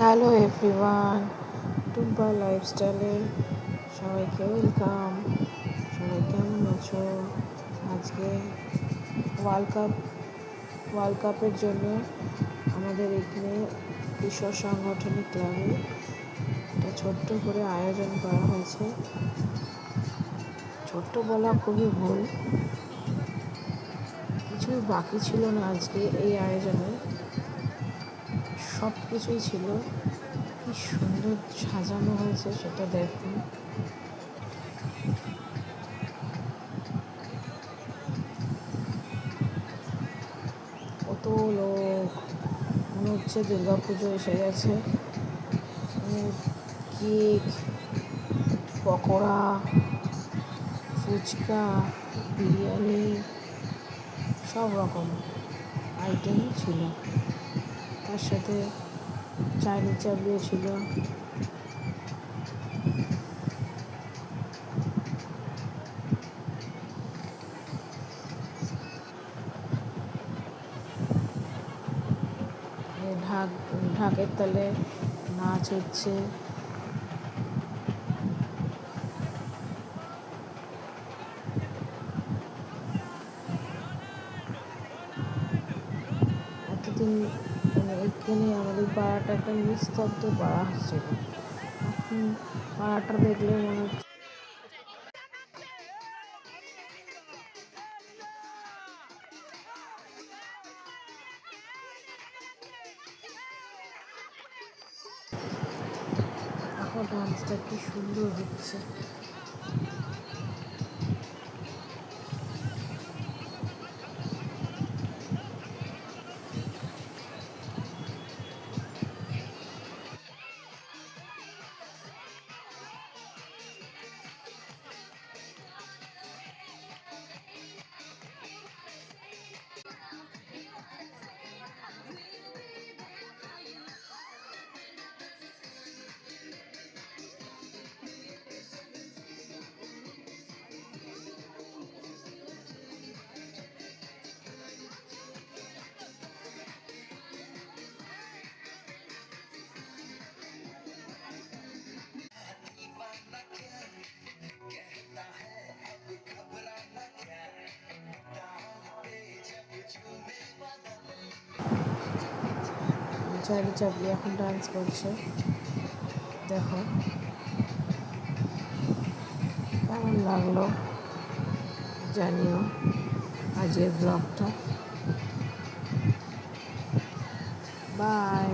Hello everyone, Tumpa লাইফস্টাইলে সবাইকে welcome. সবাই কেমন আছো? আজকে ওয়ার্ল্ড কাপের জন্য আমাদের এখানে কিশোর সাংগঠনিক ক্লাবে একটা ছোট্ট করে আয়োজন করা হয়েছে। ছোট্ট বলা খুবই ভুল, কিছুই বাকি ছিল না। আজকে এই আয়োজনে সব কিছুই ছিল। কি সুন্দর সাজানো হয়েছে সেটা দেখুন। কত লোক, মনে হচ্ছে দুর্গাপুজো এসে গেছে। কেক, পকোড়া, ফুচকা, বিরিয়ানি, সব রকম আইটেম ছিল। তার সাথে চাইনিজ চাপড়িও ছিল। ঢাকের তালে নাচ হচ্ছে। এতদিন এখানে আমাদের পাড়াটা একটা নিস্তব্ধ পাড়া ছিল। এখন পাড়াটা দেখলে মনে হচ্ছে এখন ডান্সটা কি সুন্দর হচ্ছে। চাইনি চাপড়ি এখন ডান্স করছে, দেখো কেমন লাগলো জানিও আজকের ব্লগটা। বাই।